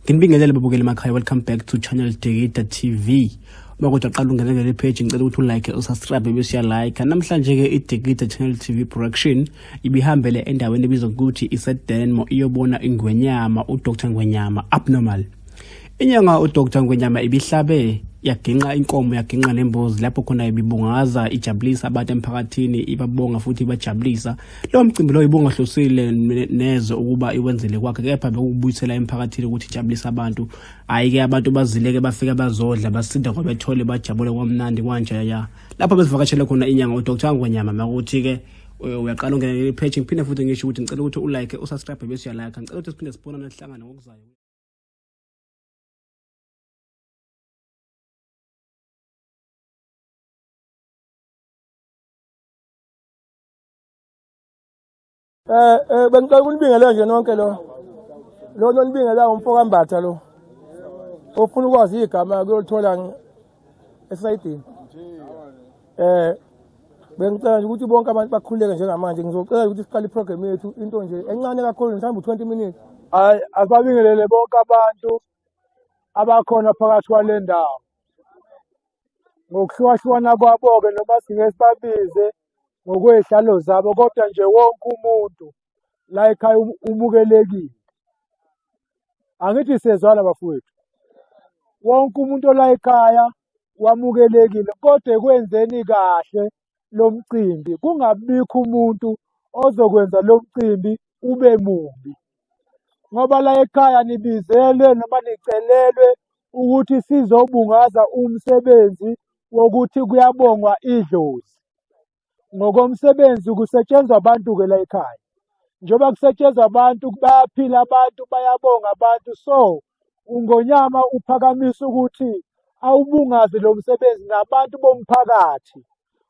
Nginibingelele babukeli emakhaya, welcome back to channel Digida TV. Uma kuthi aqala ungena le page ngicela ukuthi ulike usubscribe bese uyalike. Namhlanje ke iDigida Channel TV production ibihambele endaweni ebizwa ukuthi iseDenmo iyobona ingwenyama uDr Ngwenyama abnormal. Inyanga uDr Ngwenyama ibihlabe yaginqa inkomo yaginqa nembuzi lapho khona ibibungaza ijabulisa abantu emphakathini ibabonga futhi ibajabulisa. Lo mcimbi lo ibonga hlosile neze ukuba iwenzele kwakhe kepha bekubuyisela emphakathini ukuthi ijabulisa abantu. Ayike abantu bazileke bafika bazodla basinda ngoba bethole bajabule kwamnandi kwanje ya. Lapho besivakashela khona inyanga uDr Ngwenyama makuthi ke uyaqala ungena le page ngiphinde futhi ngisho ukuthi ngicela ukuthi ulike usubscribe bese uyalike. Ngicela ukuthi siphinde sibonane nahlangana ngokuzayo. Bengicela ukunibingelela nje nonke lo nibingela umfoka Mbatha lo. Ofuna ukwazi igama kuyothola esayidini. Bengicela ukuthi bonke abantu bakhuleke njengamanje ngizocela ukuthi siqale iprogram yethu into nje encane kakhulu mhlawumbe 20 minutes. Hayi asibabingelele bonke abantu abakhona phakathi kwale ndawo. Ngokuhlukahlukana kwabo ke noma singeke sibabize ngokwehlalo zabo kodwa nje wonke umuntu la ekhaya umukelekile. Angithi sezwana bafowethu. Wonke umuntu la ekhaya wamukelekile kodwa ekwenzeni kahle lo mcimbi kungabikho umuntu ozokwenza lo mcimbi ube mubi. Ngoba la ekhaya nibizelwe noma nicelelwe ukuthi sizobungaza umsebenzi wokuthi kuyabongwa idlozi. Ngokomsebenzi kusetshenzwa abantu ke la ekhaya. Njoba kusetshenzwa abantu bayaphila abantu bayabonga abantu so uNgonyama uphakamisa ukuthi awubungaze lo msebenzi nabantu bomphakathi.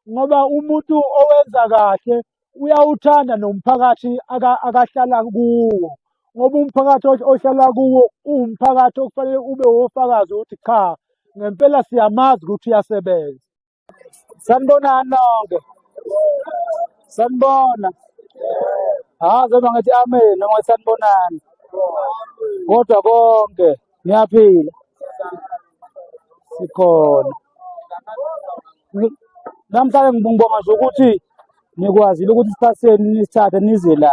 Ngoba umuntu owenza kahle uyawuthanda nomphakathi akahlala kuwo. Ngoba umphakathi ohlala kuwo umphakathi okufanele ube wofakazi ukuthi cha ngempela siyamazi ukuthi uyasebenza. Sanibonani nonke. Sanibona. Zona ngathi amen noma sanibonani. Kodwa konke niyaphila. Sikhona. Namhlanje ngibonga nje ukuthi nikwazile ukuthi siphatheni nisithathe nize la.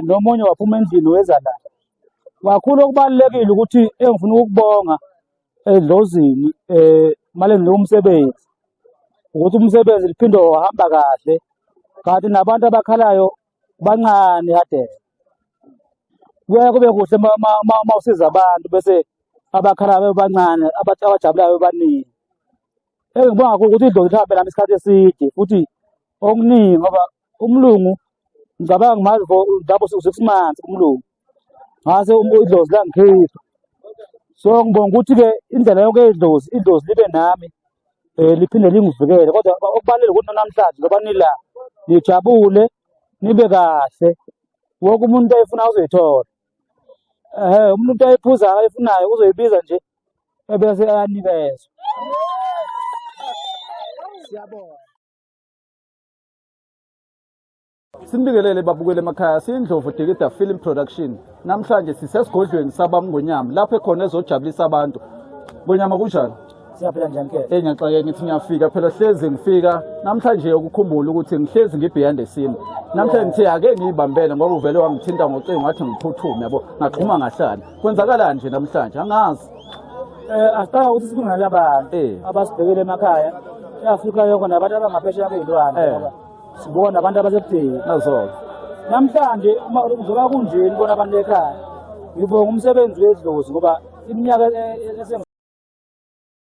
Nomunye waphuma endlini weza la. Kakhulu okubalekile ukuthi engifuna ukubonga edlozini male nomsebenzi. Ukuthi umsebenzi liphinde wahamba kahle kanti nabantu abakhalayo bancane kade kuye kube kuhle mawusiza abantu bese abakhalayo bancane abajabulayo baningi. Ngibonga kakhulu ukuthi idlozi lihambe nami isikhathi eside futhi okuningi ngoba umlungu ngicabanga ngimazi for double 6 months umlungu ngase idlozi la ngikhipha. So ngibonga ukuthi ke indlela yonke idlozi libe nami liphinde lingivikele kodwa okubalulekile ukuthi namhlanje ngoba nila nijabule nibe kahle wonke umuntu ayifuna uzoyithola. Umuntu ayiphuza ayifunayo uzoyibiza nje ebese ayanikezwa. Siyabonga. Sinibingelele babukele emakhaya siyindlovu Digida Film Production. Namhlanje sisesigodlweni sabaMngonyama lapho khona ezojabulisa abantu. Ngonyama kunjani? Siyaphila njani ke? Ngiyaxoleka ngithi ngiyafika phela hlezi ngifika namhlanje ukukhumbula ukuthi ngihlezi ngibehind the scene. Namhlanje ngithi ake ngiyibambele ngoba uvele wangithinta ngocingo ngathi ngiphuthume yabo ngaqhuma ngahlala. Kwenzakalani nje namhlanje angazi. Asicala ukuthi sibingelele abantu abasibhekele emakhaya. eAfrika yonke nabantu abangaphesheya kwezilwane ngoba sibona abantu abasebudeni nazo. Namhlanje uzoba kunjeni bona abantu ekhaya. Ngibonga umsebenzi wedlozi ngoba iminyaka